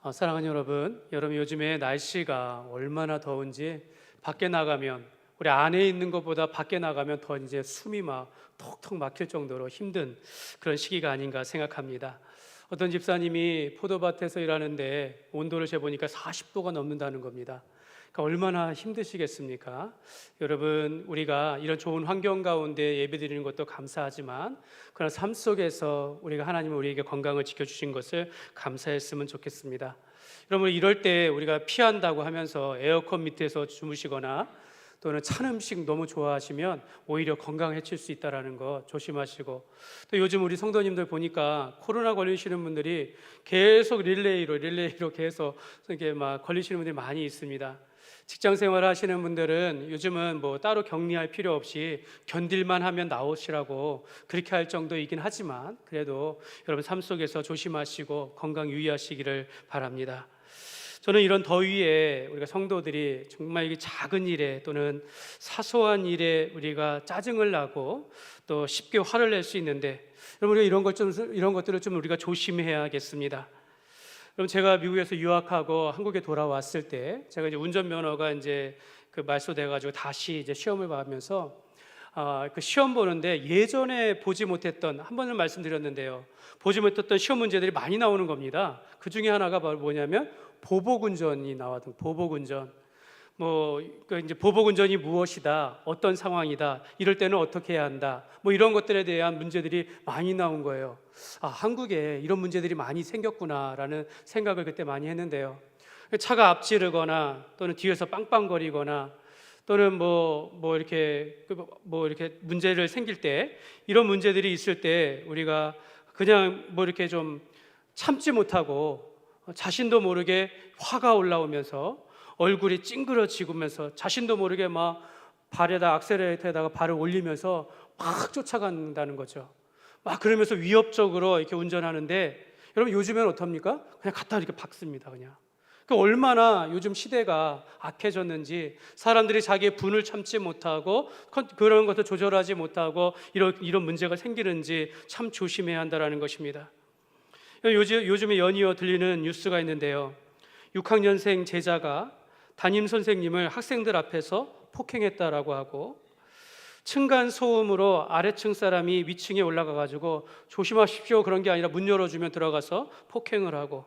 사랑하는 여러분 요즘에 날씨가 얼마나 더운지 밖에 나가면 우리 안에 있는 것보다 밖에 나가면 더 이제 숨이 막 턱턱 막힐 정도로 힘든 그런 시기가 아닌가 생각합니다. 어떤 집사님이 포도밭에서 일하는데 온도를 재보니까 40도가 넘는다는 겁니다. 그러니까 얼마나 힘드시겠습니까? 여러분, 우리가 이런 좋은 환경 가운데 예배드리는 것도 감사하지만 그러나 삶 속에서 우리가 하나님은 우리에게 건강을 지켜주신 것을 감사했으면 좋겠습니다. 여러분, 이럴 때 우리가 피한다고 하면서 에어컨 밑에서 주무시거나 또는 찬 음식 너무 좋아하시면 오히려 건강 해칠 수 있다는 거 조심하시고, 또 요즘 우리 성도님들 보니까 코로나 걸리시는 분들이 계속 릴레이로 계속 이렇게 막 걸리시는 분들이 많이 있습니다. 직장 생활 하시는 분들은 요즘은 뭐 따로 격리할 필요 없이 견딜만 하면 나오시라고 그렇게 할 정도이긴 하지만 그래도 여러분 삶 속에서 조심하시고 건강 유의하시기를 바랍니다. 저는 이런 더위에 우리가 성도들이 정말 이게 작은 일에 또는 사소한 일에 우리가 짜증을 나고 또 쉽게 화를 낼 수 있는데, 여러분 우리가 이런 것들을 좀 우리가 조심해야겠습니다. 그럼 제가 미국에서 유학하고 한국에 돌아왔을 때 제가 이제 운전면허가 이제 그 말소돼 가지고 다시 이제 시험을 봐면서 그 시험 보는데 예전에 보지 못했던, 한 번은 말씀드렸는데요, 보지 못했던 시험 문제들이 많이 나오는 겁니다. 그 중에 하나가 바로 뭐냐면 보복운전이 나왔던 보복운전. 그 이제 보복운전이 무엇이다, 어떤 상황이다, 이럴 때는 어떻게 해야 한다, 뭐 이런 것들에 대한 문제들이 많이 나온 거예요. 한국에 이런 문제들이 많이 생겼구나라는 생각을 그때 많이 했는데요. 차가 앞지르거나 또는 뒤에서 빵빵거리거나 또는 이렇게 문제를 생길 때, 이런 문제들이 있을 때 우리가 그냥 이렇게 좀 참지 못하고 자신도 모르게 화가 올라오면서 얼굴이 찡그러지면서 자신도 모르게 막 발에다 악셀레이터에다가 발을 올리면서 막 쫓아간다는 거죠. 막 그러면서 위협적으로 이렇게 운전하는데, 여러분 요즘에는 어떻습니까? 그냥 갖다 이렇게 박습니다. 그냥. 그러니까 얼마나 요즘 시대가 악해졌는지, 사람들이 자기의 분을 참지 못하고 그런 것도 조절하지 못하고 이런 문제가 생기는지 참 조심해야 한다는 것입니다. 요즘에 연이어 들리는 뉴스가 있는데요, 6학년생 제자가 담임 선생님을 학생들 앞에서 폭행했다라고 하고, 층간 소음으로 아래층 사람이 위층에 올라가 가지고 조심하십시오 그런 게 아니라 문 열어주면 들어가서 폭행을 하고,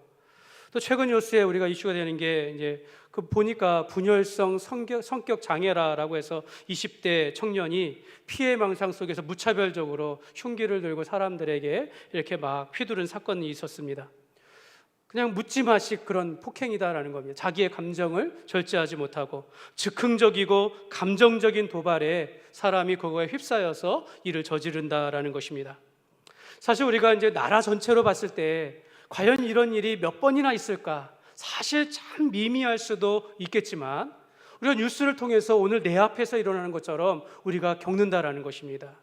또 최근 뉴스에 우리가 이슈가 되는 게 이제 보니까 분열성 성격 장애라고 해서 20대 청년이 피해망상 속에서 무차별적으로 흉기를 들고 사람들에게 이렇게 막 휘두른 사건이 있었습니다. 그냥 묻지마식 그런 폭행이다라는 겁니다. 자기의 감정을 절제하지 못하고 즉흥적이고 감정적인 도발에 사람이 그거에 휩싸여서 이를 저지른다라는 것입니다. 사실 우리가 이제 나라 전체로 봤을 때 과연 이런 일이 몇 번이나 있을까? 사실 참 미미할 수도 있겠지만 우리가 뉴스를 통해서 오늘 내 앞에서 일어나는 것처럼 우리가 겪는다라는 것입니다.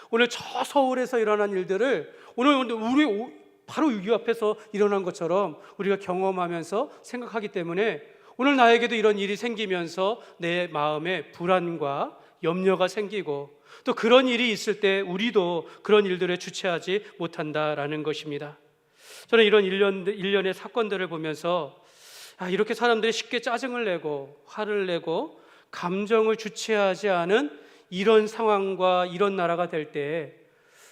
오늘 저 서울에서 일어난 일들을 오늘 우리 바로 이 앞에서 일어난 것처럼 우리가 경험하면서 생각하기 때문에 오늘 나에게도 이런 일이 생기면서 내 마음에 불안과 염려가 생기고, 또 그런 일이 있을 때 우리도 그런 일들에 주체하지 못한다라는 것입니다. 저는 이런 일련의 사건들을 보면서 이렇게 사람들이 쉽게 짜증을 내고 화를 내고 감정을 주체하지 않은 이런 상황과 이런 나라가 될 때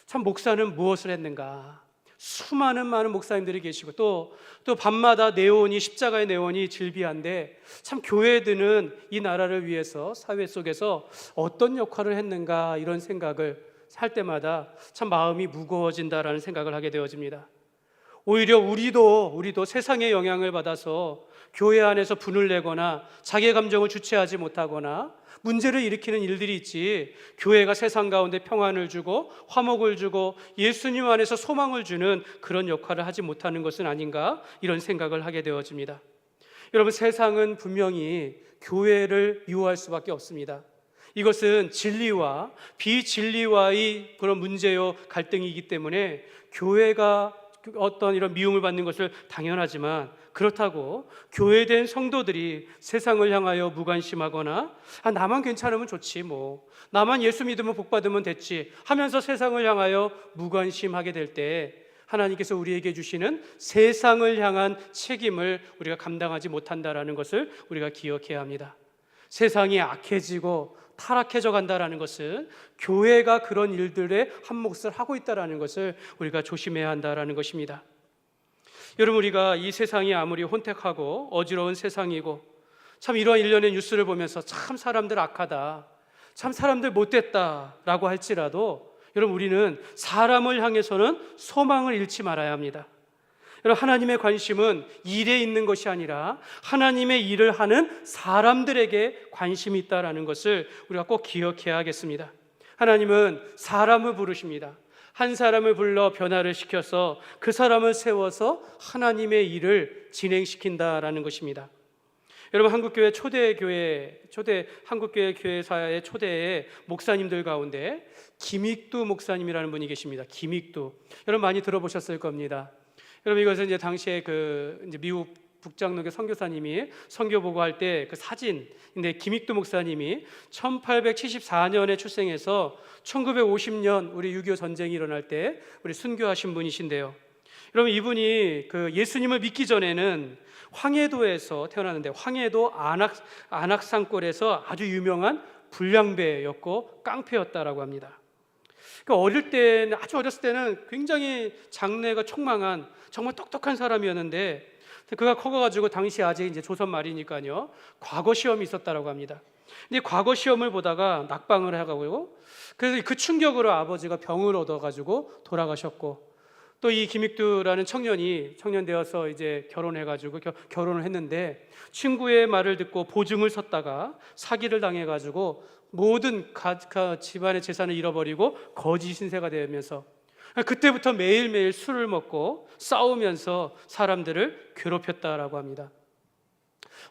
참 목사는 무엇을 했는가? 수많은 많은 목사님들이 계시고 또 밤마다 내원이, 십자가의 내원이 질비한데 참 교회들은 이 나라를 위해서 사회 속에서 어떤 역할을 했는가, 이런 생각을 할 때마다 참 마음이 무거워진다라는 생각을 하게 되어집니다. 오히려 우리도 세상의 영향을 받아서 교회 안에서 분을 내거나 자기의 감정을 주체하지 못하거나 문제를 일으키는 일들이 있지, 교회가 세상 가운데 평안을 주고 화목을 주고 예수님 안에서 소망을 주는 그런 역할을 하지 못하는 것은 아닌가, 이런 생각을 하게 되어집니다. 여러분, 세상은 분명히 교회를 미워할 수밖에 없습니다. 이것은 진리와 비진리와의 그런 문제요 갈등이기 때문에 교회가 어떤 이런 미움을 받는 것을 당연하지만, 그렇다고 교회된 성도들이 세상을 향하여 무관심하거나 나만 괜찮으면 좋지, 나만 예수 믿으면 복 받으면 됐지 하면서 세상을 향하여 무관심하게 될 때 하나님께서 우리에게 주시는 세상을 향한 책임을 우리가 감당하지 못한다라는 것을 우리가 기억해야 합니다. 세상이 악해지고 타락해져 간다라는 것은 교회가 그런 일들에 한 몫을 하고 있다라는 것을 우리가 조심해야 한다라는 것입니다. 여러분, 우리가 이 세상이 아무리 혼택하고 어지러운 세상이고 참 이러한 일련의 뉴스를 보면서 참 사람들 악하다, 참 사람들 못됐다라고 할지라도 여러분, 우리는 사람을 향해서는 소망을 잃지 말아야 합니다. 여러분, 하나님의 관심은 일에 있는 것이 아니라 하나님의 일을 하는 사람들에게 관심이 있다는 것을 우리가 꼭 기억해야 하겠습니다. 하나님은 사람을 부르십니다. 한 사람을 불러 변화를 시켜서 그 사람을 세워서 하나님의 일을 진행시킨다라는 것입니다. 여러분, 한국교회 한국교회 교회사의 초대의 목사님들 가운데 김익두 목사님이라는 분이 계십니다. 김익두, 여러분 많이 들어보셨을 겁니다. 여러분, 이것은 이제 당시에 이제 미국 북장로교 선교사님이 선교 보고할 때 그 사진인데, 김익두 목사님이 1874년에 출생해서 1950년 우리 6.25 전쟁이 일어날 때 우리 순교하신 분이신데요. 여러분, 이분이 예수님을 믿기 전에는 황해도에서 태어났는데, 황해도 안악산골에서 아주 유명한 불량배였고 깡패였다라고 합니다. 아주 어렸을 때는 굉장히 장래가 촉망한 정말 똑똑한 사람이었는데, 그가 커가지고 당시 아직 이제 조선 말이니까요, 과거 시험이 있었다라고 합니다. 근데 과거 시험을 보다가 낙방을 해가고, 그래서 그 충격으로 아버지가 병을 얻어가지고 돌아가셨고, 또 이 김익두라는 청년 되어서 이제 결혼해가지고 결혼을 했는데, 친구의 말을 듣고 보증을 섰다가 사기를 당해가지고 모든 집안의 재산을 잃어버리고 거지 신세가 되면서, 그때부터 매일매일 술을 먹고 싸우면서 사람들을 괴롭혔다라고 합니다.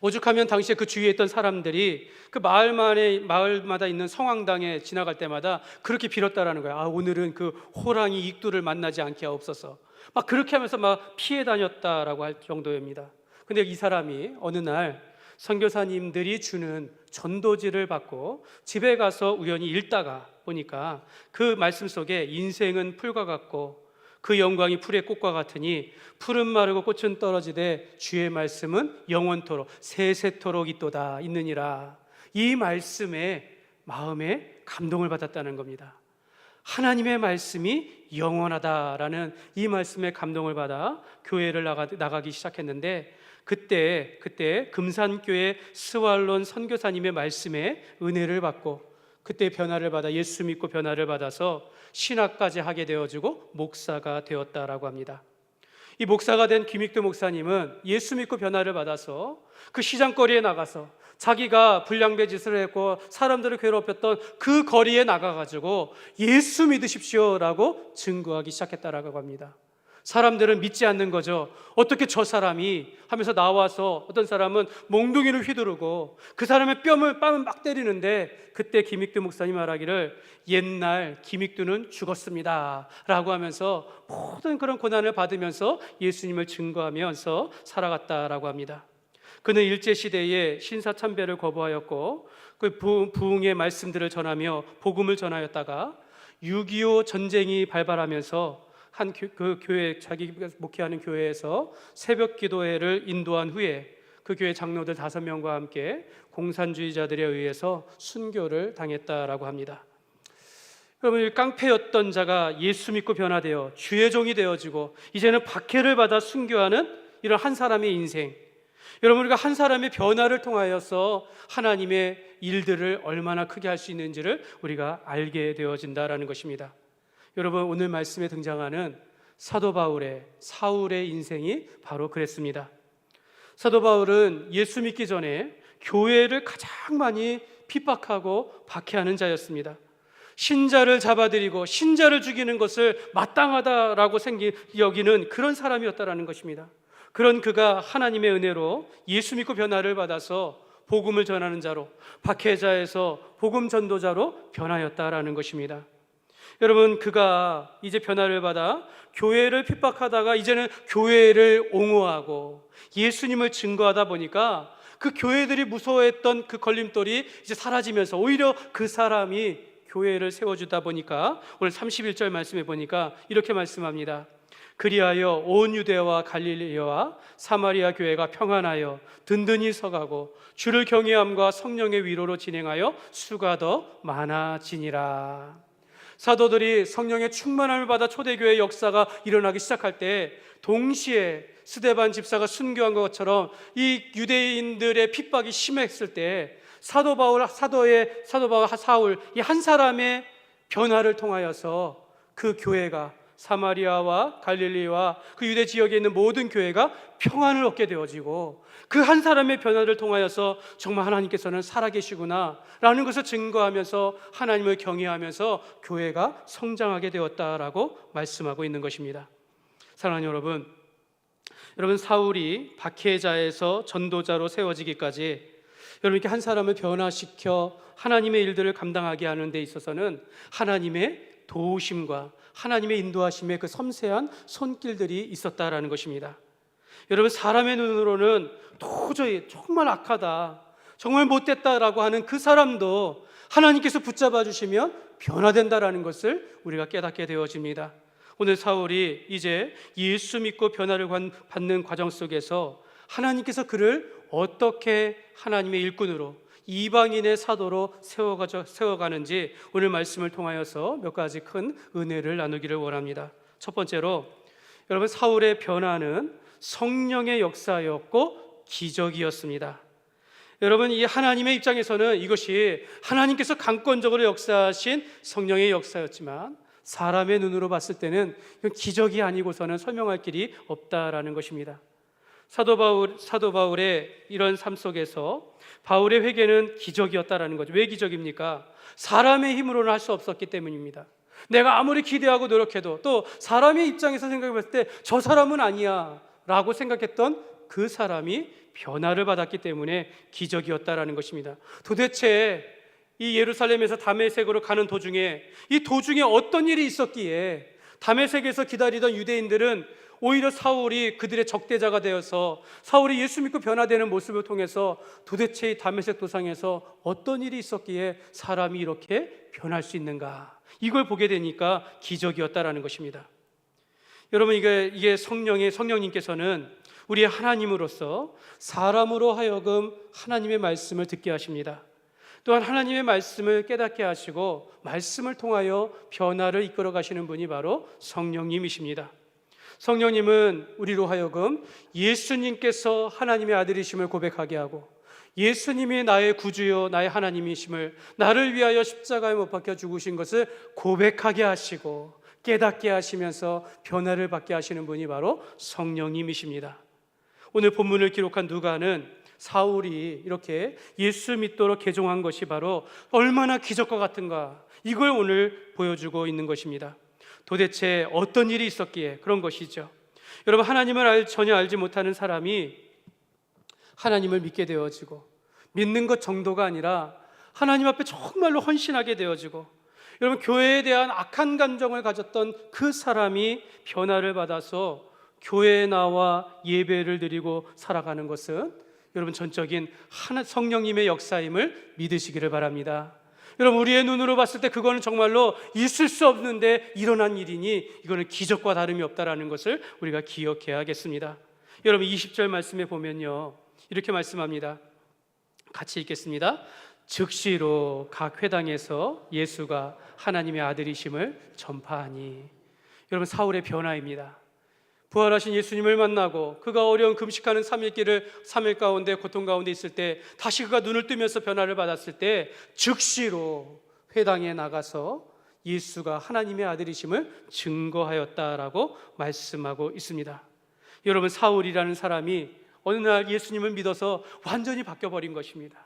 오죽하면 당시에 그 주위에 있던 사람들이 그 마을마다 있는 성황당에 지나갈 때마다 그렇게 빌었다라는 거예요. 오늘은 그 호랑이 익두를 만나지 않게 하옵소서. 막 그렇게 하면서 막 피해 다녔다라고 할 정도입니다. 근데 이 사람이 어느 날 선교사님들이 주는 전도지를 받고 집에 가서 우연히 읽다가 보니까 그 말씀 속에 인생은 풀과 같고 그 영광이 풀의 꽃과 같으니 풀은 마르고 꽃은 떨어지되 주의 말씀은 영원토록 세세토록 있도다 있느니라. 이 말씀에 마음에 감동을 받았다는 겁니다. 하나님의 말씀이 영원하다라는 이 말씀에 감동을 받아 교회를 나가기 시작했는데, 그때 금산교회 스왈론 선교사님의 말씀에 은혜를 받고 그때 변화를 받아 예수 믿고 변화를 받아서 신학까지 하게 되어지고 목사가 되었다라고 합니다. 이 목사가 된 김익두 목사님은 예수 믿고 변화를 받아서 그 시장거리에 나가서 자기가 불량배 짓을 했고 사람들을 괴롭혔던 그 거리에 나가가지고 예수 믿으십시오라고 증거하기 시작했다라고 합니다. 사람들은 믿지 않는 거죠. 어떻게 저 사람이 하면서 나와서 어떤 사람은 몽둥이를 휘두르고 그 사람의 뺨을 막 때리는데, 그때 김익두 목사님 말하기를 옛날 김익두는 죽었습니다 라고 하면서 모든 그런 고난을 받으면서 예수님을 증거하면서 살아갔다라고 합니다. 그는 일제시대에 신사참배를 거부하였고 그 부흥의 말씀들을 전하며 복음을 전하였다가 6.25 전쟁이 발발하면서 그 교회, 자기가 목회하는 교회에서 새벽 기도회를 인도한 후에 그 교회 장로들 5명과 함께 공산주의자들에 의해서 순교를 당했다라고 합니다. 여러분, 깡패였던 자가 예수 믿고 변화되어 주의 종이 되어지고 이제는 박해를 받아 순교하는 이런 한 사람의 인생, 여러분, 우리가 한 사람의 변화를 통하여서 하나님의 일들을 얼마나 크게 할 수 있는지를 우리가 알게 되어진다라는 것입니다. 여러분, 오늘 말씀에 등장하는 사도 사울의 인생이 바로 그랬습니다. 사도 바울은 예수 믿기 전에 교회를 가장 많이 핍박하고 박해하는 자였습니다. 신자를 잡아들이고 신자를 죽이는 것을 마땅하다라고 여기는 그런 사람이었다라는 것입니다. 그런 그가 하나님의 은혜로 예수 믿고 변화를 받아서 복음을 전하는 자로, 박해자에서 복음 전도자로 변하였다라는 것입니다. 여러분, 그가 이제 변화를 받아 교회를 핍박하다가 이제는 교회를 옹호하고 예수님을 증거하다 보니까 그 교회들이 무서워했던 그 걸림돌이 이제 사라지면서 오히려 그 사람이 교회를 세워주다 보니까 오늘 31절 말씀에 보니까 이렇게 말씀합니다. 그리하여 온 유대와 갈릴리와 사마리아 교회가 평안하여 든든히 서가고 주를 경외함과 성령의 위로로 진행하여 수가 더 많아지니라. 사도들이 성령의 충만함을 받아 초대교회 역사가 일어나기 시작할 때 동시에 스데반 집사가 순교한 것처럼 이 유대인들의 핍박이 심했을 때 사도 바울 사울 이 한 사람의 변화를 통하여서 그 교회가 사마리아와 갈릴리와 그 유대 지역에 있는 모든 교회가 평안을 얻게 되어지고 그 한 사람의 변화를 통하여서 정말 하나님께서는 살아계시구나 라는 것을 증거하면서 하나님을 경외하면서 교회가 성장하게 되었다라고 말씀하고 있는 것입니다. 사랑하는 여러분 사울이 박해자에서 전도자로 세워지기까지 여러분 이렇게 한 사람을 변화시켜 하나님의 일들을 감당하게 하는 데 있어서는 하나님의 도우심과 하나님의 인도하심의 그 섬세한 손길들이 있었다라는 것입니다. 여러분 사람의 눈으로는 도저히 정말 악하다, 정말 못됐다라고 하는 그 사람도 하나님께서 붙잡아 주시면 변화된다라는 것을 우리가 깨닫게 되어집니다. 오늘 사울이 이제 예수 믿고 변화를 받는 과정 속에서 하나님께서 그를 어떻게 하나님의 일꾼으로 이방인의 사도로 세워가는지 오늘 말씀을 통하여서 몇 가지 큰 은혜를 나누기를 원합니다. 첫 번째로 여러분 사울의 변화는 성령의 역사였고 기적이었습니다. 여러분 이 하나님의 입장에서는 이것이 하나님께서 강권적으로 역사하신 성령의 역사였지만 사람의 눈으로 봤을 때는 이건 기적이 아니고서는 설명할 길이 없다라는 것입니다. 사도 바울의 이런 삶 속에서 바울의 회개는 기적이었다라는 거죠. 왜 기적입니까? 사람의 힘으로는 할 수 없었기 때문입니다. 내가 아무리 기대하고 노력해도 또 사람의 입장에서 생각해 봤을 때 저 사람은 아니야 라고 생각했던 그 사람이 변화를 받았기 때문에 기적이었다라는 것입니다. 도대체 이 예루살렘에서 다메섹으로 가는 도중에 이 도중에 어떤 일이 있었기에 다메섹에서 기다리던 유대인들은 오히려 사울이 그들의 적대자가 되어서 사울이 예수 믿고 변화되는 모습을 통해서 도대체 이 다메섹 도상에서 어떤 일이 있었기에 사람이 이렇게 변할 수 있는가, 이걸 보게 되니까 기적이었다라는 것입니다. 여러분 이게 성령님께서는 우리의 하나님으로서 사람으로 하여금 하나님의 말씀을 듣게 하십니다. 또한 하나님의 말씀을 깨닫게 하시고 말씀을 통하여 변화를 이끌어 가시는 분이 바로 성령님이십니다. 성령님은 우리로 하여금 예수님께서 하나님의 아들이심을 고백하게 하고 예수님이 나의 구주요 나의 하나님이심을, 나를 위하여 십자가에 못 박혀 죽으신 것을 고백하게 하시고 깨닫게 하시면서 변화를 받게 하시는 분이 바로 성령님이십니다. 오늘 본문을 기록한 누가는 사울이 이렇게 예수 믿도록 개종한 것이 바로 얼마나 기적과 같은가, 이걸 오늘 보여주고 있는 것입니다. 도대체 어떤 일이 있었기에 그런 것이죠. 여러분 하나님을 전혀 알지 못하는 사람이 하나님을 믿게 되어지고 믿는 것 정도가 아니라 하나님 앞에 정말로 헌신하게 되어지고, 여러분 교회에 대한 악한 감정을 가졌던 그 사람이 변화를 받아서 교회에 나와 예배를 드리고 살아가는 것은 여러분 전적인 성령님의 역사임을 믿으시기를 바랍니다. 여러분 우리의 눈으로 봤을 때 그거는 정말로 있을 수 없는데 일어난 일이니 이거는 기적과 다름이 없다라는 것을 우리가 기억해야겠습니다. 여러분 20절 말씀에 보면요 이렇게 말씀합니다. 같이 읽겠습니다. 즉시로 각 회당에서 예수가 하나님의 아들이심을 전파하니. 여러분 사울의 변화입니다. 부활하신 예수님을 만나고 그가 어려운 금식하는 3일 가운데 고통 가운데 있을 때 다시 그가 눈을 뜨면서 변화를 받았을 때 즉시로 회당에 나가서 예수가 하나님의 아들이심을 증거하였다라고 말씀하고 있습니다. 여러분 사울이라는 사람이 어느 날 예수님을 믿어서 완전히 바뀌어버린 것입니다.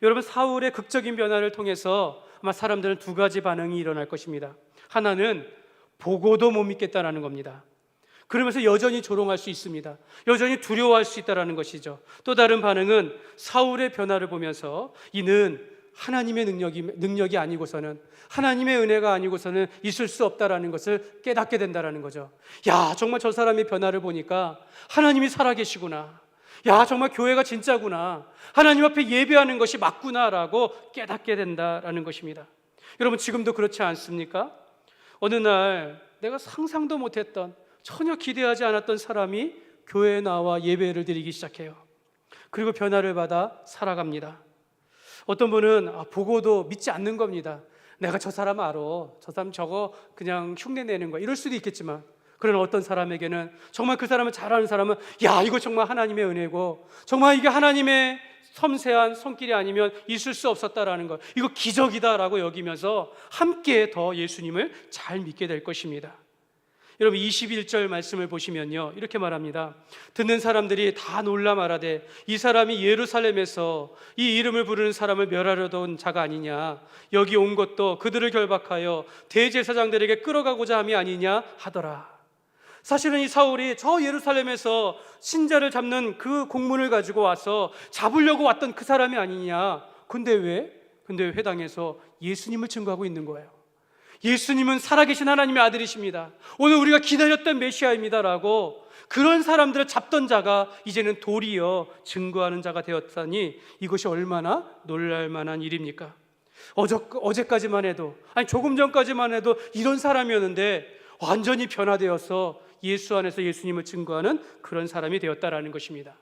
여러분 사울의 극적인 변화를 통해서 아마 사람들은 두 가지 반응이 일어날 것입니다. 하나는 보고도 못 믿겠다라는 겁니다. 그러면서 여전히 조롱할 수 있습니다. 여전히 두려워할 수 있다는 것이죠. 또 다른 반응은 사울의 변화를 보면서 이는 하나님의 능력이 아니고서는, 하나님의 은혜가 아니고서는 있을 수 없다라는 것을 깨닫게 된다는 거죠. 야 정말 저 사람의 변화를 보니까 하나님이 살아계시구나, 야 정말 교회가 진짜구나, 하나님 앞에 예배하는 것이 맞구나라고 깨닫게 된다라는 것입니다. 여러분 지금도 그렇지 않습니까? 어느 날 내가 상상도 못했던 전혀 기대하지 않았던 사람이 교회에 나와 예배를 드리기 시작해요. 그리고 변화를 받아 살아갑니다. 어떤 분은 보고도 믿지 않는 겁니다. 내가 저 사람 알아, 저 사람 저거 그냥 흉내 내는 거야, 이럴 수도 있겠지만, 그러나 어떤 사람에게는 정말 그 사람을 잘 아는 사람은 야, 이거 정말 하나님의 은혜고 정말 이게 하나님의 섬세한 손길이 아니면 있을 수 없었다라는 것, 이거 기적이다라고 여기면서 함께 더 예수님을 잘 믿게 될 것입니다. 여러분 21절 말씀을 보시면요, 이렇게 말합니다. 듣는 사람들이 다 놀라 말하되 이 사람이 예루살렘에서 이 이름을 부르는 사람을 멸하려던 온 자가 아니냐, 여기 온 것도 그들을 결박하여 대제사장들에게 끌어가고자 함이 아니냐 하더라. 사실은 이 사울이 저 예루살렘에서 신자를 잡는 그 공문을 가지고 와서 잡으려고 왔던 그 사람이 아니냐. 근데 왜 회당에서 예수님을 증거하고 있는 거예요. 예수님은 살아계신 하나님의 아들이십니다, 오늘 우리가 기다렸던 메시아입니다라고 그런 사람들을 잡던 자가 이제는 도리어 증거하는 자가 되었다니, 이것이 얼마나 놀랄 만한 일입니까? 어제까지만 해도, 아니 조금 전까지만 해도 이런 사람이었는데 완전히 변화되어서 예수 안에서 예수님을 증거하는 그런 사람이 되었다라는 것입니다.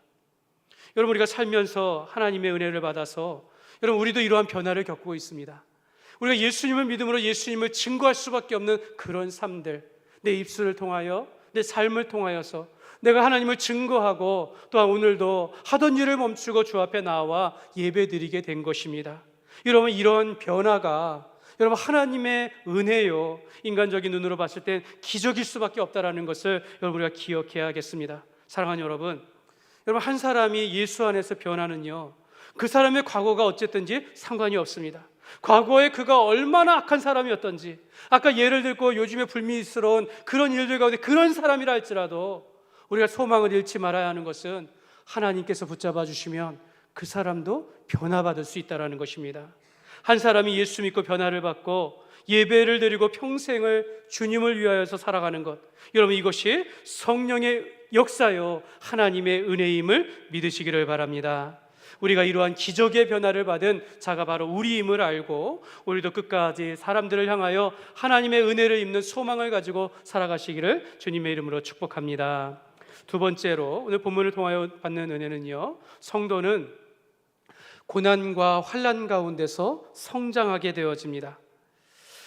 여러분, 우리가 살면서 하나님의 은혜를 받아서 여러분 우리도 이러한 변화를 겪고 있습니다. 우리가 예수님을 믿음으로 예수님을 증거할 수밖에 없는 그런 삶들, 내 입술을 통하여, 내 삶을 통하여서 내가 하나님을 증거하고 또한 오늘도 하던 일을 멈추고 주 앞에 나와 예배드리게 된 것입니다. 여러분, 이런 변화가 여러분 하나님의 은혜요, 인간적인 눈으로 봤을 땐 기적일 수밖에 없다라는 것을 여러분 우리가 기억해야겠습니다. 사랑하는 여러분, 한 사람이 예수 안에서 변하는요, 그 사람의 과거가 어쨌든지 상관이 없습니다. 과거에 그가 얼마나 악한 사람이었던지, 아까 예를 들고 요즘에 불미스러운 그런 일들 가운데 그런 사람이라 할지라도 우리가 소망을 잃지 말아야 하는 것은 하나님께서 붙잡아 주시면 그 사람도 변화받을 수 있다는 것입니다. 한 사람이 예수 믿고 변화를 받고 예배를 드리고 평생을 주님을 위하여서 살아가는 것, 여러분 이것이 성령의 역사요 하나님의 은혜임을 믿으시기를 바랍니다. 우리가 이러한 기적의 변화를 받은 자가 바로 우리임을 알고 우리도 끝까지 사람들을 향하여 하나님의 은혜를 입는 소망을 가지고 살아가시기를 주님의 이름으로 축복합니다. 두 번째로 오늘 본문을 통하여 받는 은혜는요, 성도는 고난과 환난 가운데서 성장하게 되어집니다.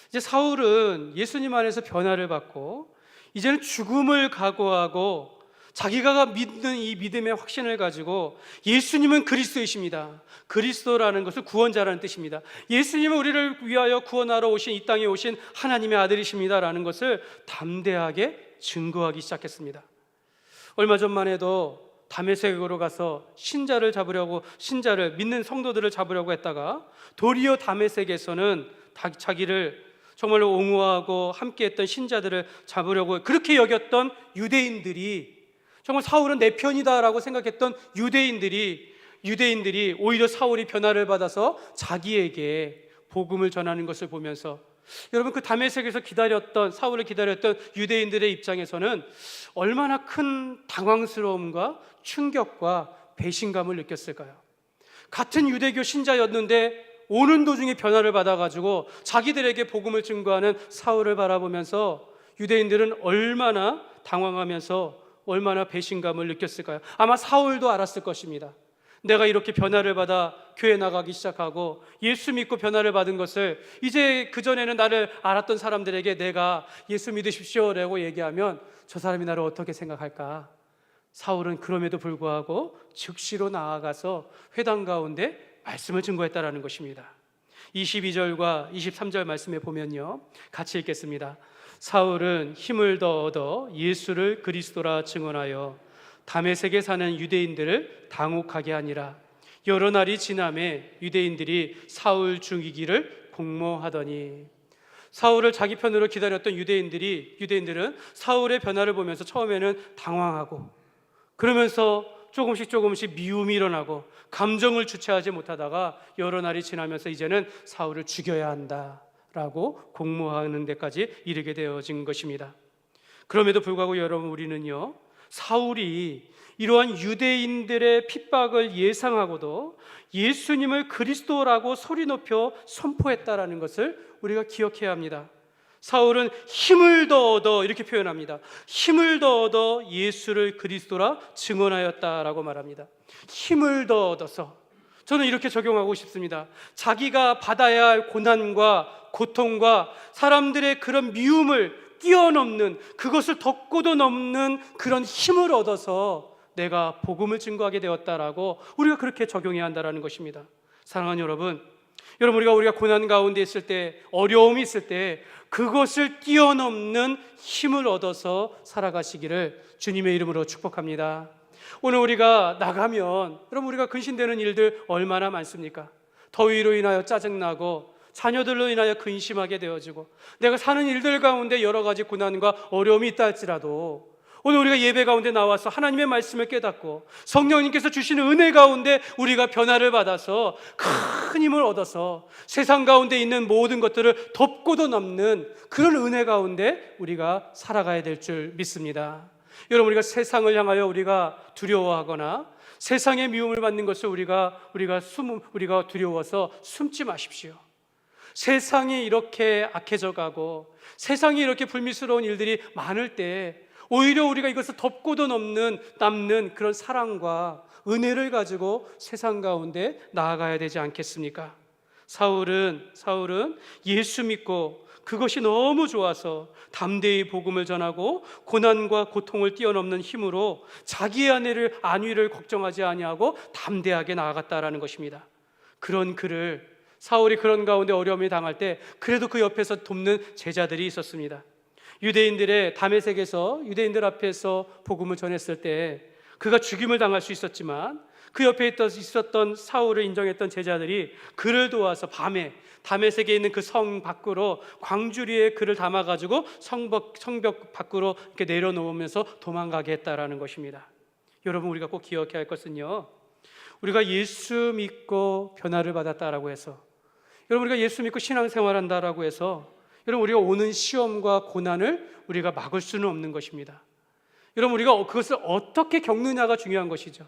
이제 사울은 예수님 안에서 변화를 받고 이제는 죽음을 각오하고 자기가 믿는 이 믿음의 확신을 가지고 예수님은 그리스도이십니다, 그리스도라는 것은 구원자라는 뜻입니다. 예수님은 우리를 위하여 구원하러 오신, 이 땅에 오신 하나님의 아들이십니다라는 것을 담대하게 증거하기 시작했습니다. 얼마 전만 해도 다메섹으로 가서 신자를 믿는 성도들을 잡으려고 했다가 도리어 다메섹에서는 자기를 정말로 옹호하고 함께했던 신자들을 잡으려고 그렇게 여겼던 유대인들이, 정말 사울은 내 편이다라고 생각했던 유대인들이 오히려 사울이 변화를 받아서 자기에게 복음을 전하는 것을 보면서, 여러분 그 다메섹에서 사울을 기다렸던 유대인들의 입장에서는 얼마나 큰 당황스러움과 충격과 배신감을 느꼈을까요? 같은 유대교 신자였는데 오는 도중에 변화를 받아가지고 자기들에게 복음을 증거하는 사울을 바라보면서 유대인들은 얼마나 당황하면서 얼마나 배신감을 느꼈을까요? 아마 사울도 알았을 것입니다. 내가 이렇게 변화를 받아 교회 나가기 시작하고 예수 믿고 변화를 받은 것을 이제 그전에는 나를 알았던 사람들에게 내가 예수 믿으십시오라고 얘기하면 저 사람이 나를 어떻게 생각할까? 사울은 그럼에도 불구하고 즉시로 나아가서 회당 가운데 말씀을 증거했다라는 것입니다. 22절과 23절 말씀에 보면요, 같이 읽겠습니다. 사울은 힘을 더 얻어 예수를 그리스도라 증언하여 다메섹에 사는 유대인들을 당혹하게 하니라. 여러 날이 지남에 유대인들이 사울 죽이기를 공모하더니, 사울을 자기 편으로 기다렸던 유대인들은 사울의 변화를 보면서 처음에는 당황하고, 그러면서 조금씩 미움이 일어나고 감정을 주체하지 못하다가 여러 날이 지나면서 이제는 사울을 죽여야 한다라고 공모하는 데까지 이르게 되어진 것입니다. 그럼에도 불구하고 여러분, 우리는요, 사울이 이러한 유대인들의 핍박을 예상하고도 예수님을 그리스도라고 소리 높여 선포했다라는 것을 우리가 기억해야 합니다. 사울은 힘을 더 얻어 이렇게 표현합니다. 힘을 더 얻어 예수를 그리스도라 증언하였다라고 말합니다. 힘을 더 얻어서, 저는 이렇게 적용하고 싶습니다. 자기가 받아야 할 고난과 고통과 사람들의 그런 미움을 뛰어넘는, 그것을 덮고도 넘는 그런 힘을 얻어서 내가 복음을 증거하게 되었다라고 우리가 그렇게 적용해야 한다는 것입니다. 사랑하는 여러분, 우리가 고난 가운데 있을 때, 어려움이 있을 때 그것을 뛰어넘는 힘을 얻어서 살아가시기를 주님의 이름으로 축복합니다. 오늘 우리가 나가면, 여러분, 우리가 근심되는 일들 얼마나 많습니까? 더위로 인하여 짜증나고, 자녀들로 인하여 근심하게 되어지고, 내가 사는 일들 가운데 여러 가지 고난과 어려움이 있다 할지라도 오늘 우리가 예배 가운데 나와서 하나님의 말씀을 깨닫고 성령님께서 주시는 은혜 가운데 우리가 변화를 받아서 큰 힘을 얻어서 세상 가운데 있는 모든 것들을 덮고도 넘는 그런 은혜 가운데 우리가 살아가야 될 줄 믿습니다. 여러분, 우리가 세상을 향하여 우리가 두려워하거나 세상의 미움을 받는 것을 우리가 두려워서 숨지 마십시오. 세상이 이렇게 악해져 가고 세상이 이렇게 불미스러운 일들이 많을 때 오히려 우리가 이것을 덮고도 남는 그런 사랑과 은혜를 가지고 세상 가운데 나아가야 되지 않겠습니까? 사울은 예수 믿고 그것이 너무 좋아서 담대히 복음을 전하고 고난과 고통을 뛰어넘는 힘으로 자기의 안위를 걱정하지 아니하고 담대하게 나아갔다라는 것입니다. 그런 사울이 그런 가운데 어려움을 당할 때 그래도 그 옆에서 돕는 제자들이 있었습니다. 유대인들 앞에서 복음을 전했을 때 그가 죽임을 당할 수 있었지만 그 옆에 있었던 사울을 인정했던 제자들이 그를 도와서 밤에 다메섹에 있는 그 성 밖으로 광주리에 그를 담아가지고 성벽 밖으로 이렇게 내려놓으면서 도망가게 했다라는 것입니다. 여러분, 우리가 꼭 기억해야 할 것은요, 우리가 예수 믿고 변화를 받았다라고 해서, 여러분, 우리가 예수 믿고 신앙생활한다라고 해서 여러분, 우리가 오는 시험과 고난을 우리가 막을 수는 없는 것입니다. 여러분, 우리가 그것을 어떻게 겪느냐가 중요한 것이죠.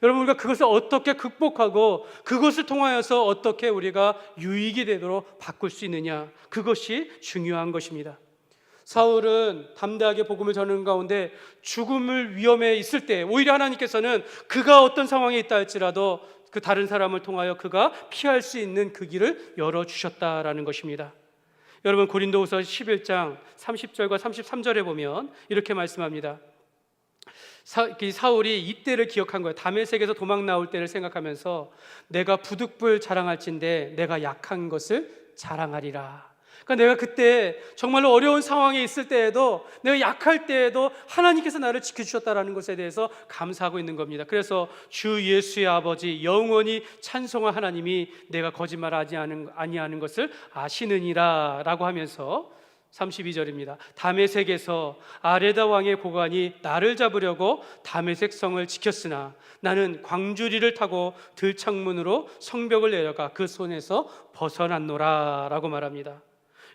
여러분, 우리가 그것을 어떻게 극복하고 그것을 통하여서 어떻게 우리가 유익이 되도록 바꿀 수 있느냐, 그것이 중요한 것입니다. 사울은 담대하게 복음을 전하는 가운데 죽음을 위험에 있을 때 오히려 하나님께서는 그가 어떤 상황에 있다 할지라도 그 다른 사람을 통하여 그가 피할 수 있는 그 길을 열어주셨다라는 것입니다. 여러분, 고린도후서 11장 30절과 33절에 보면 이렇게 말씀합니다. 사울이 이때를 기억한 거예요. 다메섹에서 도망 나올 때를 생각하면서 내가 부득불 자랑할진대 내가 약한 것을 자랑하리라. 그러니까 내가 그때 정말로 어려운 상황에 있을 때에도, 내가 약할 때에도 하나님께서 나를 지켜주셨다는 것에 대해서 감사하고 있는 겁니다. 그래서 주 예수의 아버지 영원히 찬송한 하나님이 내가 거짓말하지 아니하는 것을 아시느니라 라고 하면서 32절입니다. 다메섹에서 아레다 왕의 고관이 나를 잡으려고 다메섹 성을 지켰으나 나는 광주리를 타고 들창문으로 성벽을 내려가 그 손에서 벗어났노라 라고 말합니다.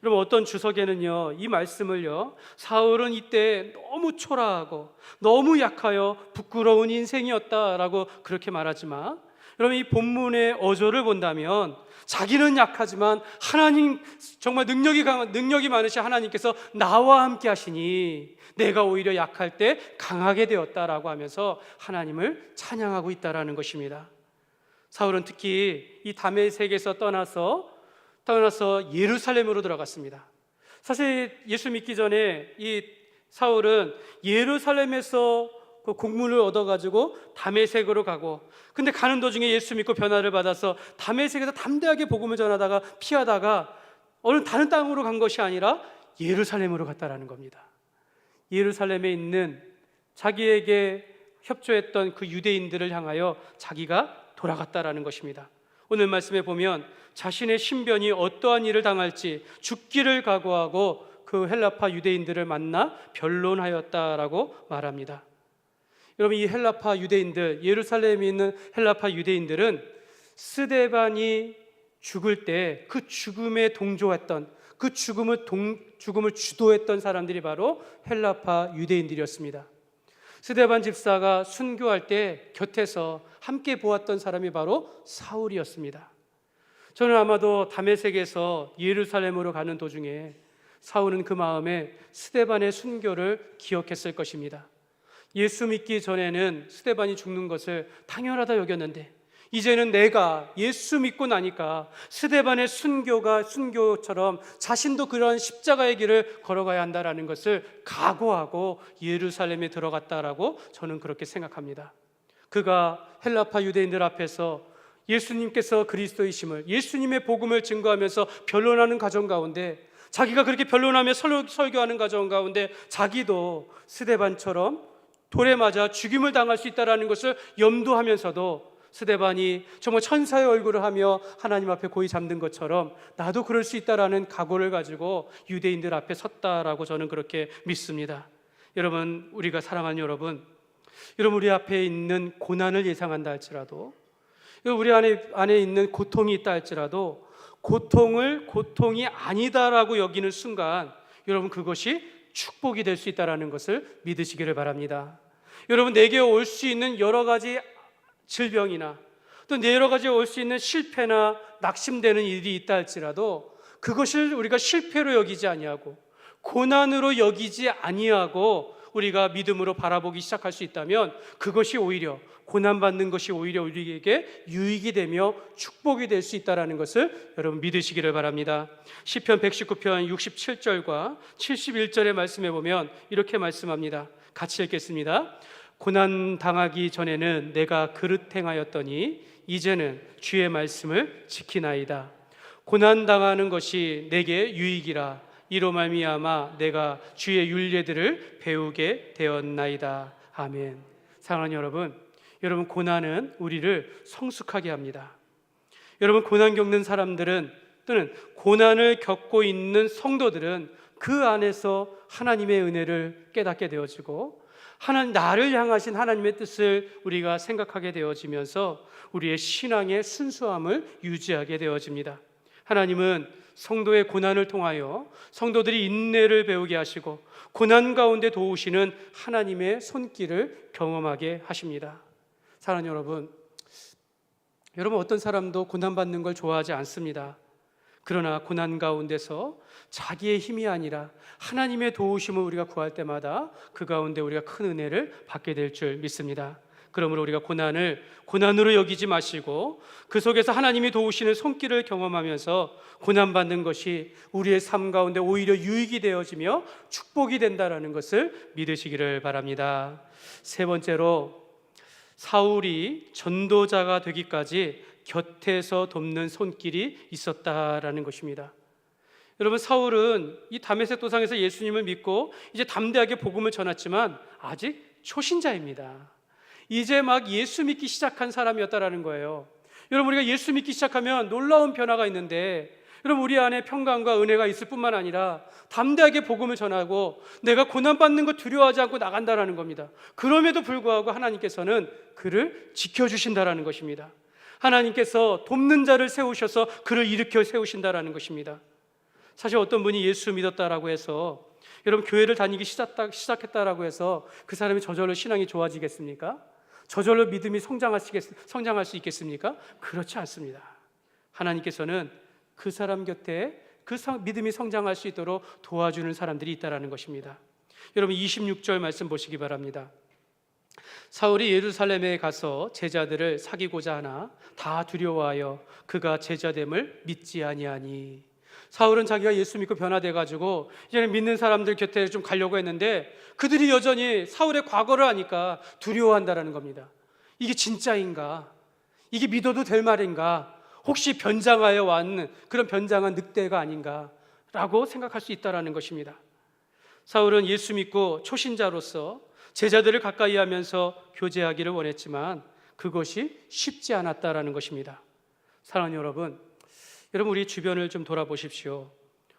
여러분, 어떤 주석에는요, 이 말씀을요, 사울은 이때 너무 초라하고 너무 약하여 부끄러운 인생이었다라고 그렇게 말하지만, 여러분, 이 본문의 어조를 본다면 자기는 약하지만 하나님, 정말 능력이 많으신 하나님께서 나와 함께 하시니 내가 오히려 약할 때 강하게 되었다라고 하면서 하나님을 찬양하고 있다라는 것입니다. 사울은 특히 이 다메섹에서 떠나서 예루살렘으로 들어갔습니다. 사실 예수 믿기 전에 이 사울은 예루살렘에서 그 공문을 얻어가지고 다메섹으로 가고, 근데 가는 도중에 예수 믿고 변화를 받아서 다메섹에서 담대하게 복음을 전하다가 피하다가 어느 다른 땅으로 간 것이 아니라 예루살렘으로 갔다라는 겁니다. 예루살렘에 있는 자기에게 협조했던 그 유대인들을 향하여 자기가 돌아갔다라는 것입니다. 오늘 말씀에 보면 자신의 신변이 어떠한 일을 당할지 죽기를 각오하고 그 헬라파 유대인들을 만나 변론하였다라고 말합니다. 여러분, 이 헬라파 유대인들, 예루살렘에 있는 헬라파 유대인들은 스데반이 죽을 때 그 죽음에 동조했던, 그 죽음을 주도했던 사람들이 바로 헬라파 유대인들이었습니다. 스데반 집사가 순교할 때 곁에서 함께 보았던 사람이 바로 사울이었습니다. 저는 아마도 다메섹에서 예루살렘으로 가는 도중에 사울은 그 마음에 스데반의 순교를 기억했을 것입니다. 예수 믿기 전에는 스데반이 죽는 것을 당연하다 여겼는데 이제는 내가 예수 믿고 나니까 스데반의 순교처럼 자신도 그러한 십자가의 길을 걸어가야 한다라는 것을 각오하고 예루살렘에 들어갔다라고 저는 그렇게 생각합니다. 그가 헬라파 유대인들 앞에서 예수님께서 그리스도이심을, 예수님의 복음을 증거하면서 변론하는 과정 가운데, 자기가 그렇게 변론하며 설교하는 과정 가운데 자기도 스데반처럼 돌에 맞아 죽임을 당할 수 있다는 것을 염두하면서도 스데반이 정말 천사의 얼굴을 하며 하나님 앞에 고이 잠든 것처럼 나도 그럴 수 있다라는 각오를 가지고 유대인들 앞에 섰다라고 저는 그렇게 믿습니다. 여러분, 우리가 사랑하는 여러분, 우리 앞에 있는 고난을 예상한다 할지라도, 우리 안에 있는 고통이 있다 할지라도 고통을 고통이 아니다라고 여기는 순간 여러분, 그것이 축복이 될 수 있다는 것을 믿으시기를 바랍니다. 여러분, 내게 올 수 있는 여러 가지 질병이나 또 여러 가지 올 수 있는 실패나 낙심되는 일이 있다 할지라도 그것을 우리가 실패로 여기지 아니하고 고난으로 여기지 아니하고 우리가 믿음으로 바라보기 시작할 수 있다면 그것이 오히려, 고난받는 것이 오히려 우리에게 유익이 되며 축복이 될 수 있다는 것을 여러분 믿으시기를 바랍니다. 시편 119편 67절과 71절의 말씀에 보면 이렇게 말씀합니다. 같이 읽겠습니다. 고난 당하기 전에는 내가 그릇 행하였더니 이제는 주의 말씀을 지키나이다. 고난 당하는 것이 내게 유익이라. 이로 말미암아 내가 주의 율례들을 배우게 되었나이다. 아멘. 사랑하는 여러분, 고난은 우리를 성숙하게 합니다. 여러분, 고난 겪는 사람들은 또는 고난을 겪고 있는 성도들은 그 안에서 하나님의 은혜를 깨닫게 되어지고 나를 향하신 하나님의 뜻을 우리가 생각하게 되어지면서 우리의 신앙의 순수함을 유지하게 되어집니다. 하나님은 성도의 고난을 통하여 성도들이 인내를 배우게 하시고 고난 가운데 도우시는 하나님의 손길을 경험하게 하십니다. 사랑하는 여러분, 어떤 사람도 고난받는 걸 좋아하지 않습니다. 그러나 고난 가운데서 자기의 힘이 아니라 하나님의 도우심을 우리가 구할 때마다 그 가운데 우리가 큰 은혜를 받게 될 줄 믿습니다. 그러므로 우리가 고난을 고난으로 여기지 마시고 그 속에서 하나님이 도우시는 손길을 경험하면서 고난받는 것이 우리의 삶 가운데 오히려 유익이 되어지며 축복이 된다는 것을 믿으시기를 바랍니다. 세 번째로, 사울이 전도자가 되기까지 곁에서 돕는 손길이 있었다라는 것입니다. 여러분, 사울은 이 다메섹 도상에서 예수님을 믿고 이제 담대하게 복음을 전했지만 아직 초신자입니다. 이제 막 예수 믿기 시작한 사람이었다라는 거예요. 여러분, 우리가 예수 믿기 시작하면 놀라운 변화가 있는데, 여러분, 우리 안에 평강과 은혜가 있을 뿐만 아니라 담대하게 복음을 전하고 내가 고난받는 거 두려워하지 않고 나간다라는 겁니다. 그럼에도 불구하고 하나님께서는 그를 지켜주신다라는 것입니다. 하나님께서 돕는 자를 세우셔서 그를 일으켜 세우신다라는 것입니다. 사실 어떤 분이 예수 믿었다라고 해서, 여러분, 교회를 다니기 시작했다라고 해서 그 사람이 저절로 신앙이 좋아지겠습니까? 저절로 믿음이 성장할 수 있겠습니까? 그렇지 않습니다. 하나님께서는 그 사람 곁에 믿음이 성장할 수 있도록 도와주는 사람들이 있다라는 것입니다. 여러분, 26절 말씀 보시기 바랍니다. 사울이 예루살렘에 가서 제자들을 사귀고자 하나 다 두려워하여 그가 제자됨을 믿지 아니하니. 사울은 자기가 예수 믿고 변화돼가지고 이제는 믿는 사람들 곁에 좀 가려고 했는데 그들이 여전히 사울의 과거를 아니까 두려워한다라는 겁니다. 이게 진짜인가? 이게 믿어도 될 말인가? 혹시 변장하여 왔는 그런 변장한 늑대가 아닌가라고 생각할 수 있다라는 것입니다. 사울은 예수 믿고 초신자로서 제자들을 가까이 하면서 교제하기를 원했지만 그것이 쉽지 않았다라는 것입니다. 사랑하는 여러분, 우리 주변을 좀 돌아보십시오.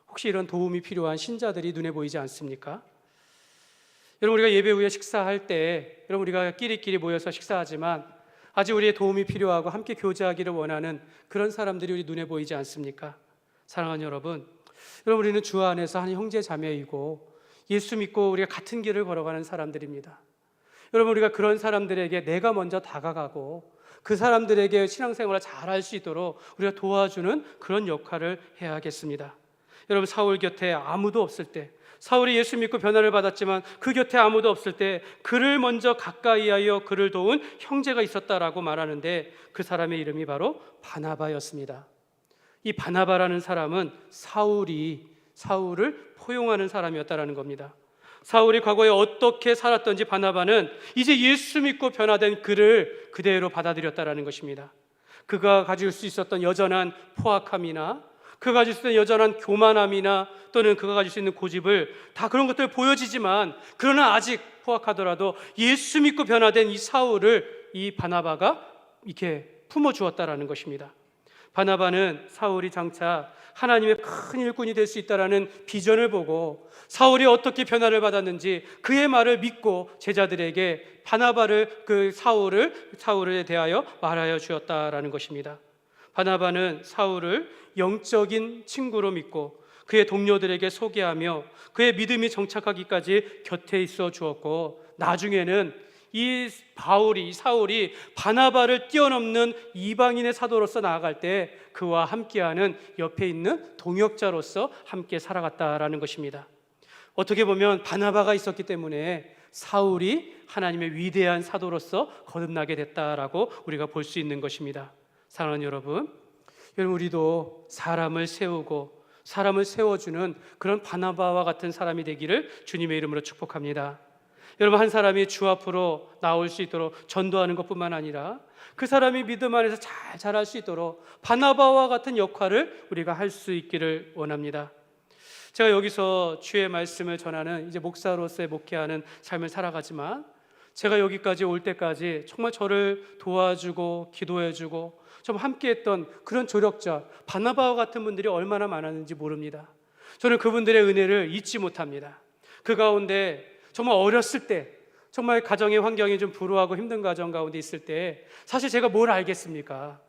혹시 이런 도움이 필요한 신자들이 눈에 보이지 않습니까? 여러분, 우리가 예배 후에 식사할 때 우리가 끼리끼리 모여서 식사하지만 아직 우리의 도움이 필요하고 함께 교제하기를 원하는 그런 사람들이 우리 눈에 보이지 않습니까? 사랑하는 여러분, 우리는 주 안에서 한 형제 자매이고 예수 믿고 우리가 같은 길을 걸어가는 사람들입니다. 여러분, 우리가 그런 사람들에게 내가 먼저 다가가고 그 사람들에게 신앙생활을 잘할 수 있도록 우리가 도와주는 그런 역할을 해야겠습니다. 여러분, 사울 곁에 아무도 없을 때, 사울이 예수 믿고 변화를 받았지만 그 곁에 아무도 없을 때 그를 먼저 가까이 하여 그를 도운 형제가 있었다라고 말하는데, 그 사람의 이름이 바로 바나바였습니다. 이 바나바라는 사람은 사울을 포용하는 사람이었다라는 겁니다. 사울이 과거에 어떻게 살았던지 바나바는 이제 예수 믿고 변화된 그를 그대로 받아들였다라는 것입니다. 그가 가질 수 있었던 여전한 포악함이나 그가 가질 수 있는 여전한 교만함이나 또는 그가 가질 수 있는 고집을 다 그런 것들 보여지지만, 그러나 아직 포악하더라도 예수 믿고 변화된 이 사울을 이 바나바가 이렇게 품어주었다라는 것입니다. 바나바는 사울이 장차 하나님의 큰 일꾼이 될 수 있다라는 비전을 보고 사울이 어떻게 변화를 받았는지 그의 말을 믿고 제자들에게 바나바를, 그 사울에 대하여 말하여 주었다라는 것입니다. 바나바는 사울을 영적인 친구로 믿고 그의 동료들에게 소개하며 그의 믿음이 정착하기까지 곁에 있어 주었고, 나중에는 이 사울이 바나바를 뛰어넘는 이방인의 사도로서 나아갈 때 그와 함께하는 옆에 있는 동역자로서 함께 살아갔다라는 것입니다. 어떻게 보면 바나바가 있었기 때문에 사울이 하나님의 위대한 사도로서 거듭나게 됐다라고 우리가 볼 수 있는 것입니다. 사랑하는 여러분, 우리도 사람을 세우고 사람을 세워주는 그런 바나바와 같은 사람이 되기를 주님의 이름으로 축복합니다. 여러분, 한 사람이 주 앞으로 나올 수 있도록 전도하는 것뿐만 아니라 그 사람이 믿음 안에서 잘 자랄 수 있도록 바나바와 같은 역할을 우리가 할 수 있기를 원합니다. 제가 여기서 주의 말씀을 전하는 이제 목사로서의 목회하는 삶을 살아가지만, 제가 여기까지 올 때까지 정말 저를 도와주고 기도해주고 좀 함께했던 그런 조력자 바나바와 같은 분들이 얼마나 많았는지 모릅니다. 저는 그분들의 은혜를 잊지 못합니다. 그 가운데 정말 어렸을 때, 정말 가정의 환경이 좀 불우하고 힘든 가정 가운데 있을 때 사실 제가 뭘 알겠습니까?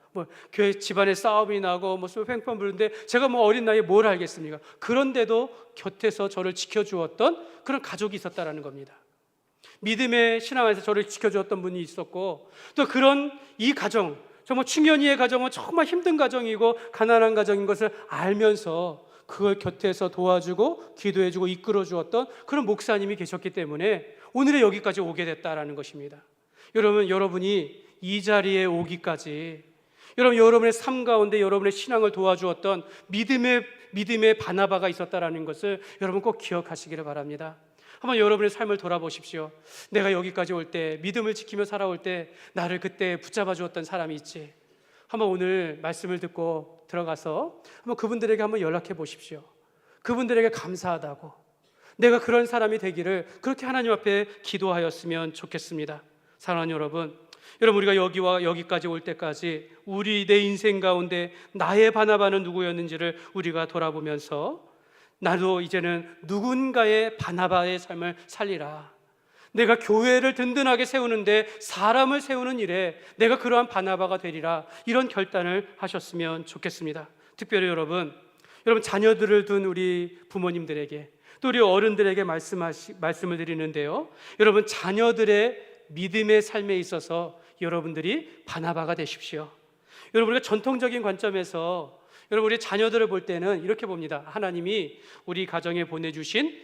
교회 집안에 싸움이 나고 팽팽 부는데 제가 어린 나이에 뭘 알겠습니까? 그런데도 곁에서 저를 지켜주었던 그런 가족이 있었다라는 겁니다. 믿음의 신앙 안에서 저를 지켜주었던 분이 있었고, 또 그런 이 가정, 정말 충현이의 가정은 정말 힘든 가정이고 가난한 가정인 것을 알면서 그걸 곁에서 도와주고 기도해주고 이끌어주었던 그런 목사님이 계셨기 때문에 오늘의 여기까지 오게 됐다라는 것입니다. 여러분이 이 자리에 오기까지 여러분의 삶 가운데 여러분의 신앙을 도와주었던 믿음의 바나바가 있었다라는 것을 여러분 꼭 기억하시기를 바랍니다. 한번 여러분의 삶을 돌아보십시오. 내가 여기까지 올 때, 믿음을 지키며 살아올 때 나를 그때 붙잡아 주었던 사람이 있지. 한번 오늘 말씀을 듣고 들어가서 한번 그분들에게 한번 연락해 보십시오. 그분들에게 감사하다고, 내가 그런 사람이 되기를 그렇게 하나님 앞에 기도하였으면 좋겠습니다. 사랑하는 여러분, 우리가 여기까지 올 때까지 내 인생 가운데 나의 바나바는 누구였는지를 우리가 돌아보면서 나도 이제는 누군가의 바나바의 삶을 살리라. 내가 교회를 든든하게 세우는데 사람을 세우는 일에 내가 그러한 바나바가 되리라. 이런 결단을 하셨으면 좋겠습니다. 특별히 여러분 자녀들을 둔 우리 부모님들에게 또 우리 어른들에게 말씀을 드리는데요. 여러분, 자녀들의 믿음의 삶에 있어서 여러분들이 바나바가 되십시오. 여러분, 우리가 전통적인 관점에서 우리 자녀들을 볼 때는 이렇게 봅니다. 하나님이 우리 가정에 보내주신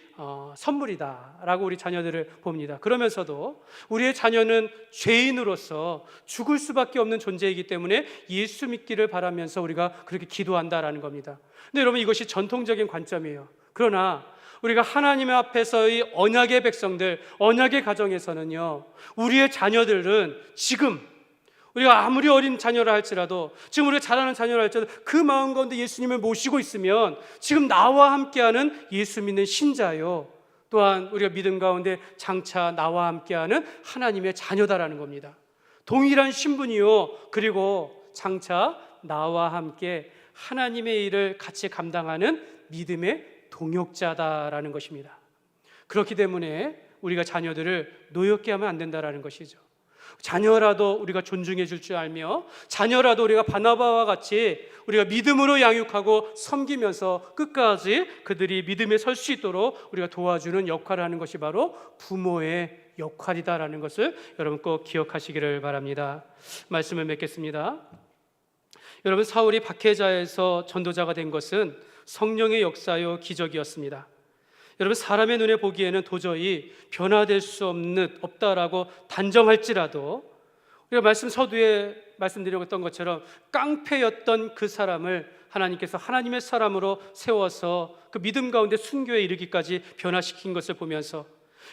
선물이다라고 우리 자녀들을 봅니다. 그러면서도 우리의 자녀는 죄인으로서 죽을 수밖에 없는 존재이기 때문에 예수 믿기를 바라면서 우리가 그렇게 기도한다라는 겁니다. 근데 여러분, 이것이 전통적인 관점이에요. 그러나 우리가 하나님 앞에서의 언약의 백성들, 언약의 가정에서는요, 우리의 자녀들은 지금 우리가 아무리 어린 자녀라 할지라도, 지금 우리가 자라는 자녀라 할지라도 그 마음 가운데 예수님을 모시고 있으면 지금 나와 함께하는 예수 믿는 신자요, 또한 우리가 믿음 가운데 장차 나와 함께하는 하나님의 자녀다라는 겁니다. 동일한 신분이요, 그리고 장차 나와 함께 하나님의 일을 같이 감당하는 믿음의 동역자다라는 것입니다. 그렇기 때문에 우리가 자녀들을 노엽게 하면 안 된다라는 것이죠. 자녀라도 우리가 존중해 줄 줄 알며, 자녀라도 우리가 바나바와 같이 우리가 믿음으로 양육하고 섬기면서 끝까지 그들이 믿음에 설 수 있도록 우리가 도와주는 역할을 하는 것이 바로 부모의 역할이다라는 것을 여러분 꼭 기억하시기를 바랍니다. 말씀을 맺겠습니다. 여러분, 사울이 박해자에서 전도자가 된 것은 성령의 역사요 기적이었습니다. 여러분, 사람의 눈에 보기에는 도저히 변화될 수 없다라고 단정할지라도 우리가 말씀 서두에 말씀드렸던 것처럼 깡패였던 그 사람을 하나님께서 하나님의 사람으로 세워서 그 믿음 가운데 순교에 이르기까지 변화시킨 것을 보면서,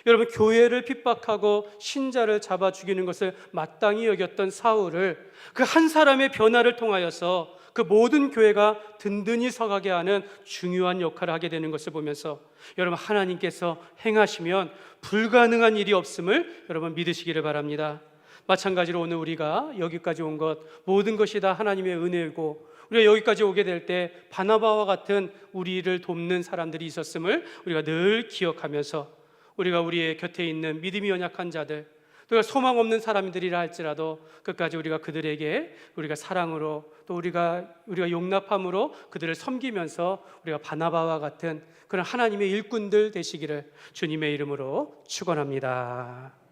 여러분, 교회를 핍박하고 신자를 잡아 죽이는 것을 마땅히 여겼던 사울을 그 한 사람의 변화를 통하여서 그 모든 교회가 든든히 서가게 하는 중요한 역할을 하게 되는 것을 보면서, 여러분, 하나님께서 행하시면 불가능한 일이 없음을 여러분 믿으시기를 바랍니다. 마찬가지로 오늘 우리가 여기까지 온 것, 모든 것이 다 하나님의 은혜이고, 우리가 여기까지 오게 될 때 바나바와 같은 우리를 돕는 사람들이 있었음을 우리가 늘 기억하면서, 우리가 우리의 곁에 있는 믿음이 연약한 자들, 또 소망 없는 사람들이라 할지라도 끝까지 우리가 그들에게 우리가 사랑으로, 또 우리가 용납함으로 그들을 섬기면서 우리가 바나바와 같은 그런 하나님의 일꾼들 되시기를 주님의 이름으로 축원합니다.